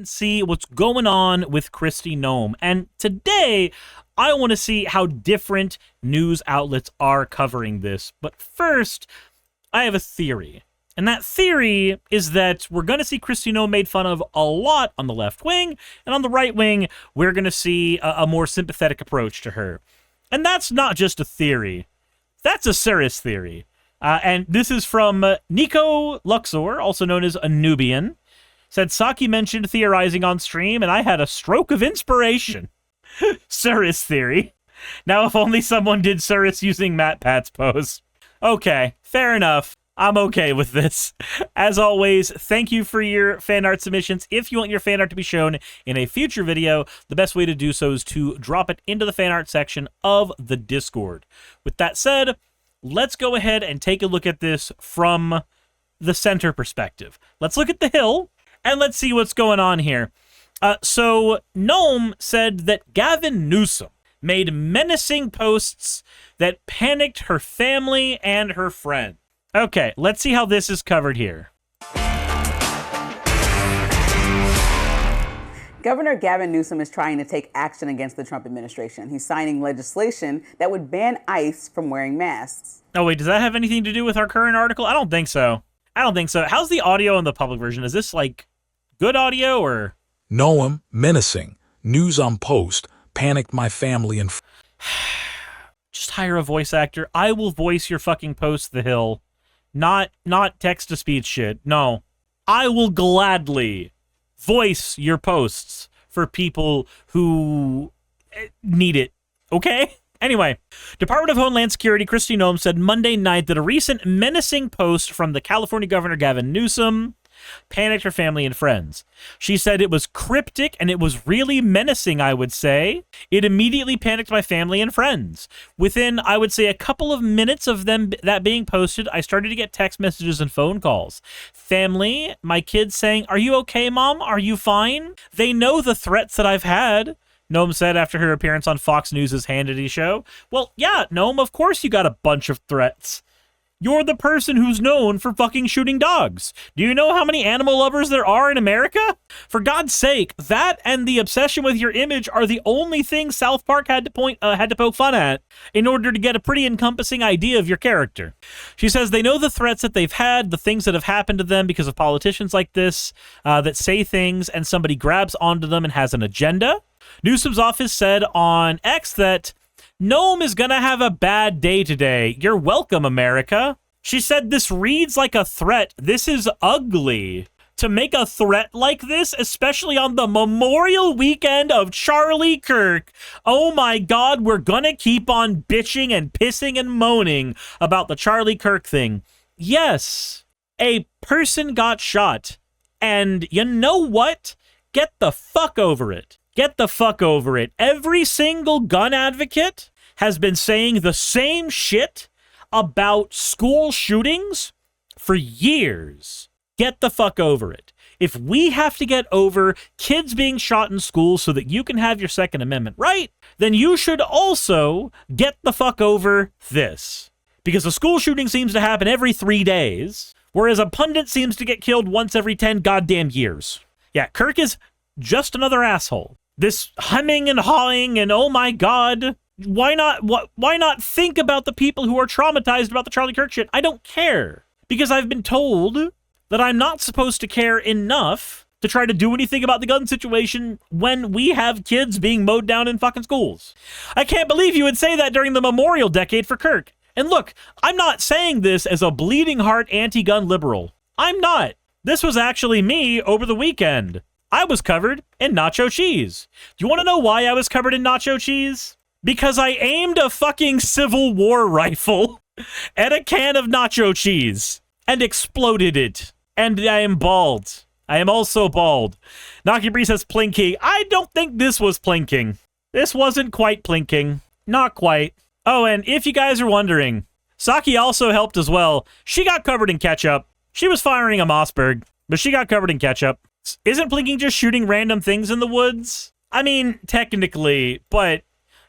and see what's going on with Kristi Noem. And today, I want to see how different news outlets are covering this. But first, I have a theory. And that theory is that we're going to see Kristi Noem made fun of a lot on the left wing, and on the right wing, we're going to see a more sympathetic approach to her. And that's not just a theory. That's a Suris theory. And this is from Nico Luxor, also known as a Nubian. Said, Saki mentioned theorizing on stream, and I had a stroke of inspiration. Suris theory. Now, if only someone did Suris using Matt Pat's pose. Okay, fair enough. I'm okay with this. As always, thank you for your fan art submissions. If you want your fan art to be shown in a future video, the best way to do so is to drop it into the fan art section of the Discord. With that said, let's go ahead and take a look at this from the center perspective. Let's look at the hill, and let's see what's going on here. So, Noem said that Gavin Newsom made menacing posts that panicked her family and her friends. Okay, let's see how this is covered here. Governor Gavin Newsom is trying to take action against the Trump administration. He's signing legislation that would ban ICE from wearing masks. Oh, wait, does that have anything to do with our current article? I don't think so. How's the audio in the public version? Is this, like, good audio, or? Noem, menacing. News on post. Panicked my family and... Just hire a voice actor. I will voice your fucking post, The Hill. Not text-to-speech shit. No. I will gladly voice your posts for people who need it. Okay? Anyway, Department of Homeland Security Kristi Noem said Monday night that a recent menacing post from the California Governor Gavin Newsom panicked her family and friends. She said it was cryptic and it was really menacing, I would say. It immediately panicked my family and friends. Within, I would say, a couple of minutes of that being posted, I started to get text messages and phone calls. Family, my kids saying, "Are you okay, Mom? Are you fine?" They know the threats that I've had. Noem said after her appearance on Fox News' Hannity show. Well, yeah, Noem, of course you got a bunch of threats. You're the person who's known for fucking shooting dogs. Do you know how many animal lovers there are in America? For God's sake, that and the obsession with your image are the only things South Park had to poke fun at in order to get a pretty encompassing idea of your character. She says they know the threats that they've had, the things that have happened to them because of politicians like this that say things and somebody grabs onto them and has an agenda. Newsom's office said on X that Noem is gonna have a bad day today. You're welcome, America. She said this reads like a threat. This is ugly. To make a threat like this, especially on the Memorial Weekend of Charlie Kirk. Oh my God, we're gonna keep on bitching and pissing and moaning about the Charlie Kirk thing. Yes, a person got shot. And you know what? Get the fuck over it. Get the fuck over it. Every single gun advocate has been saying the same shit about school shootings for years. Get the fuck over it. If we have to get over kids being shot in school so that you can have your Second Amendment right, then you should also get the fuck over this. Because a school shooting seems to happen every 3 days, whereas a pundit seems to get killed once every 10 goddamn years. Yeah, Kirk is just another asshole. This humming and hawing and oh my God, why not think about the people who are traumatized about the Charlie Kirk shit? I don't care, because I've been told that I'm not supposed to care enough to try to do anything about the gun situation when we have kids being mowed down in fucking schools. I can't believe you would say that during the Memorial Decade for Kirk. And look, I'm not saying this as a bleeding heart anti-gun liberal. I'm not. This was actually me over the weekend. I was covered in nacho cheese. Do you want to know why I was covered in nacho cheese? Because I aimed a fucking Civil War rifle at a can of nacho cheese and exploded it. And I am bald. I am also bald. Naki Bree says plinking. I don't think this was plinking. This wasn't quite plinking. Not quite. Oh, and if you guys are wondering, Saki also helped as well. She got covered in ketchup. She was firing a Mossberg, but she got covered in ketchup. Isn't plinking just shooting random things in the woods? I mean, technically, but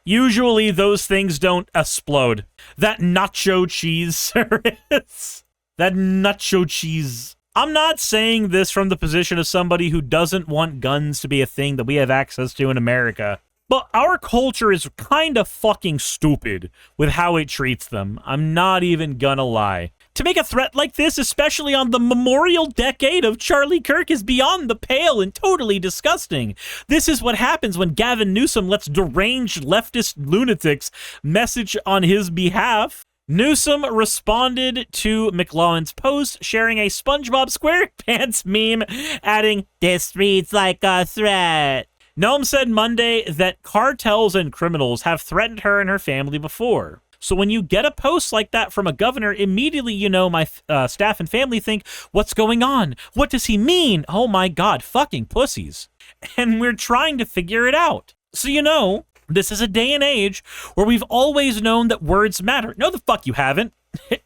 usually those things don't explode. That nacho cheese, Suris. That nacho cheese. I'm not saying this from the position of somebody who doesn't want guns to be a thing that we have access to in America. But our culture is kind of fucking stupid with how it treats them. I'm not even gonna lie. To make a threat like this, especially on the memorial decade of Charlie Kirk, is beyond the pale and totally disgusting. This is what happens when Gavin Newsom lets deranged leftist lunatics message on his behalf. Newsom responded to McLaughlin's post, sharing a SpongeBob SquarePants meme, adding, "This reads like a threat." Noem said Monday that cartels and criminals have threatened her and her family before. So when you get a post like that from a governor, immediately, you know, my staff and family think, what's going on? What does he mean? Oh my God, fucking pussies. And we're trying to figure it out. So, you know, this is a day and age where we've always known that words matter. No, the fuck you haven't.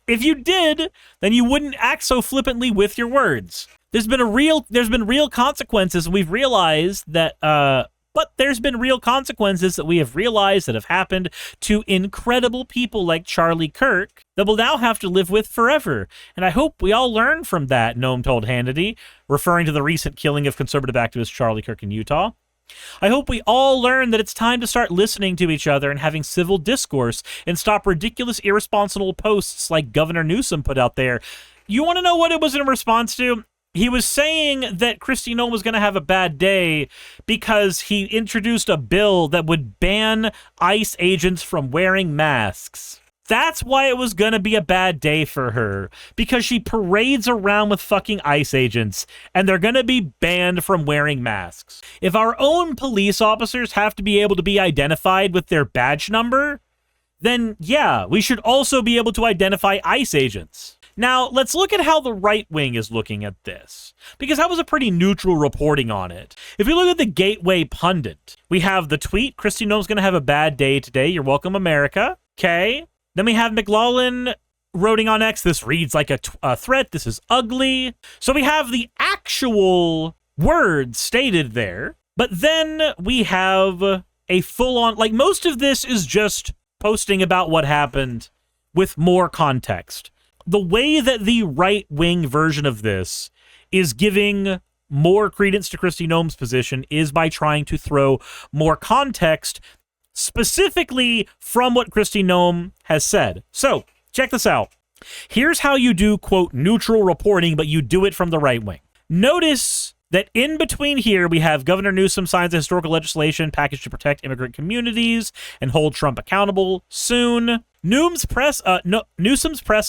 If you did, then you wouldn't act so flippantly with your words. There's been real consequences. We've realized that, but there's been real consequences that we have realized that have happened to incredible people like Charlie Kirk that we'll now have to live with forever. And I hope we all learn from that, Noem told Hannity, referring to the recent killing of conservative activist Charlie Kirk in Utah. I hope we all learn that it's time to start listening to each other and having civil discourse and stop ridiculous, irresponsible posts like Governor Newsom put out there. You want to know what it was in response to? He was saying that Kristi Noem was going to have a bad day because he introduced a bill that would ban ICE agents from wearing masks. That's why it was going to be a bad day for her, because she parades around with fucking ICE agents and they're going to be banned from wearing masks. If our own police officers have to be able to be identified with their badge number, then yeah, we should also be able to identify ICE agents. Now, let's look at how the right wing is looking at this, because that was a pretty neutral reporting on it. If we look at the Gateway Pundit, we have the tweet, Kristi Noem's going to have a bad day today. You're welcome, America. Okay. Then we have McLaughlin writing on X, this reads like a threat. This is ugly. So we have the actual words stated there, but then we have a full-on, like most of this is just posting about what happened with more context. The way that the right-wing version of this is giving more credence to Kristi Noem's position is by trying to throw more context, specifically from what Kristi Noem has said. So, check this out. Here's how you do, quote, neutral reporting, but you do it from the right wing. Notice that in between here, we have Governor Newsom signs a historical legislation package to protect immigrant communities and hold Trump accountable soon. Newsom's press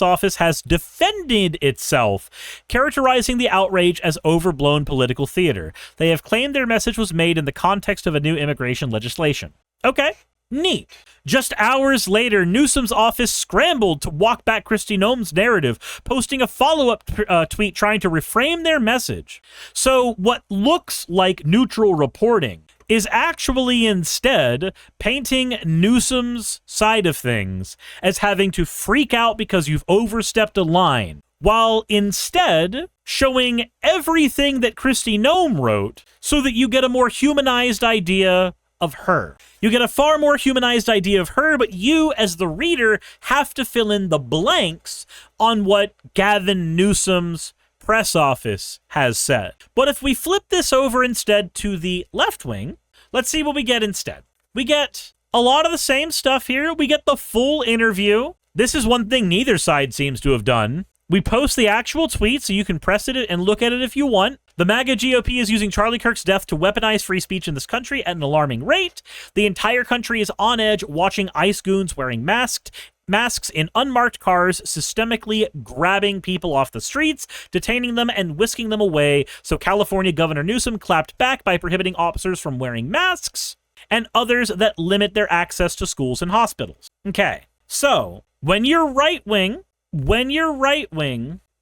office has defended itself, characterizing the outrage as overblown political theater. They have claimed their message was made in the context of a new immigration legislation. Okay, neat. Just hours later, Newsom's office scrambled to walk back Kristi Noem's narrative, posting a follow-up tweet trying to reframe their message. So what looks like neutral reporting is actually instead painting Newsom's side of things as having to freak out because you've overstepped a line, while instead showing everything that Kristi Noem wrote so that you get a more humanized idea of her. You get a far more humanized idea of her, but you, as the reader, have to fill in the blanks on what Gavin Newsom's press office has said. But if we flip this over instead to the left wing, let's see what we get instead. We get a lot of the same stuff here. We get the full interview. This is one thing neither side seems to have done. We post the actual tweet so you can press it and look at it if you want. The MAGA GOP is using Charlie Kirk's death to weaponize free speech in this country at an alarming rate. The entire country is on edge watching ICE goons wearing masks in unmarked cars, systemically grabbing people off the streets, detaining them, and whisking them away. So California Governor Newsom clapped back by prohibiting officers from wearing masks and others that limit their access to schools and hospitals. Okay, so when you're right wing,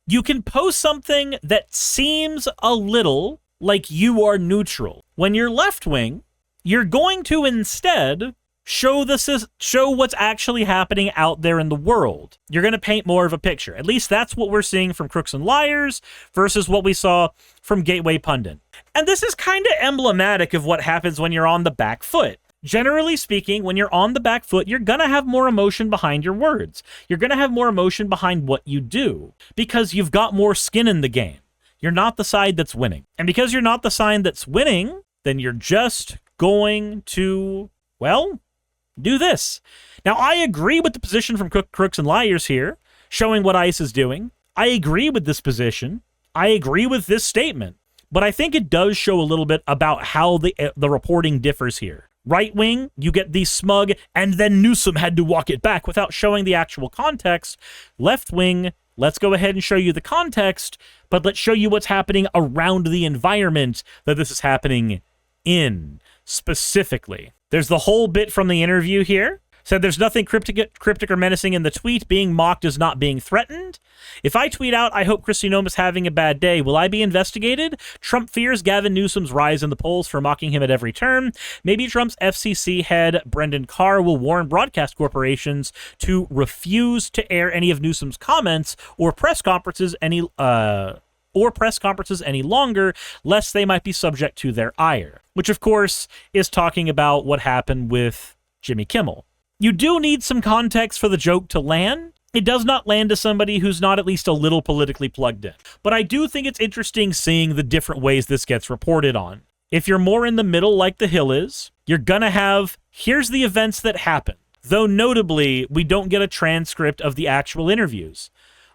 you can post something that seems a little like you are neutral. When you're left wing, you're going to instead show what's actually happening out there in the world. You're going to paint more of a picture. At least that's what we're seeing from Crooks and Liars versus what we saw from Gateway Pundit. And this is kind of emblematic of what happens when you're on the back foot. Generally speaking, when you're on the back foot, you're going to have more emotion behind your words. You're going to have more emotion behind what you do because you've got more skin in the game. You're not the side that's winning. And because you're not the side that's winning, then you're just going to, well, do this. Now, I agree with the position from Crooks and Liars here, showing what ICE is doing. I agree with this position. I agree with this statement. But I think it does show a little bit about how the reporting differs here. Right wing, you get the smug, and then Newsom had to walk it back without showing the actual context. Left wing, let's go ahead and show you the context, but let's show you what's happening around the environment that this is happening in, specifically. There's the whole bit from the interview here. Said there's nothing cryptic or menacing in the tweet. Being mocked is not being threatened. If I tweet out, I hope Kristi Noem is having a bad day, will I be investigated? Trump fears Gavin Newsom's rise in the polls for mocking him at every turn. Maybe Trump's FCC head, Brendan Carr, will warn broadcast corporations to refuse to air any of Newsom's comments or press conferences any longer, lest they might be subject to their ire. Which, of course, is talking about what happened with Jimmy Kimmel. You do need some context for the joke to land. It does not land to somebody who's not at least a little politically plugged in. But I do think it's interesting seeing the different ways this gets reported on. If you're more in the middle like The Hill is, you're gonna have, here's the events that happened. Though notably, we don't get a transcript of the actual interviews.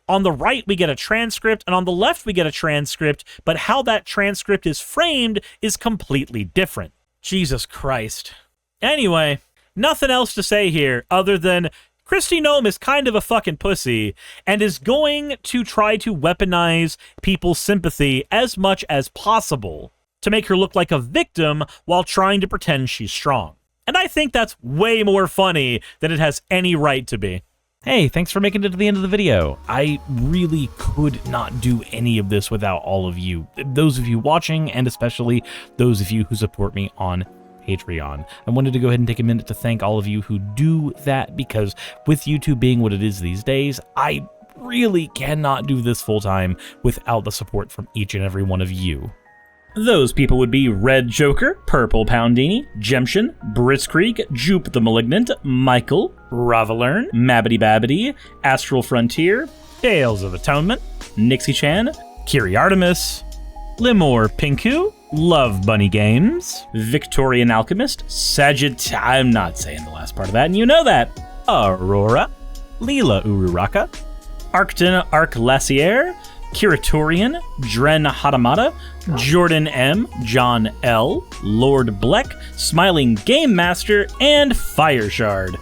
On the right, we get a transcript, and on the left, we get a transcript, but how that transcript is framed is completely different. Jesus Christ. Anyway, nothing else to say here other than Kristi Noem is kind of a fucking pussy and is going to try to weaponize people's sympathy as much as possible to make her look like a victim while trying to pretend she's strong. And I think that's way more funny than it has any right to be. Hey, thanks for making it to the end of the video. I really could not do any of this without all of you. Those of you watching, and especially those of you who support me on Patreon. I wanted to go ahead and take a minute to thank all of you who do that, because with YouTube being what it is these days, I really cannot do this full time without the support from each and every one of you. Those people would be Red Joker, Purple Poundini, Jemshin, Britzkrieg, Jupe the Malignant, Michael, Ravalern, Mabbity Babbity, Astral Frontier, Tales of Atonement, Nixie Chan, Kiri Artemis, Limor Pinku, Love Bunny Games, Victorian Alchemist, I'm not saying the last part of that, and you know that, Aurora, Leela Ururaka, Arcton Arclacier, Kiratorian, Dren Hadamata, Jordan M, John L, Lord Bleck, Smiling Game Master, and Fireshard.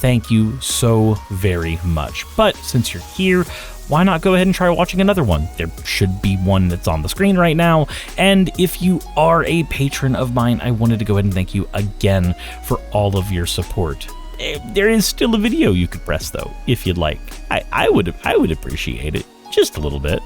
Thank you so very much. But since you're here, why not go ahead and try watching another one? There should be one that's on the screen right now. And if you are a patron of mine, I wanted to go ahead and thank you again for all of your support. There is still a video you could press though, if you'd like. I would appreciate it just a little bit.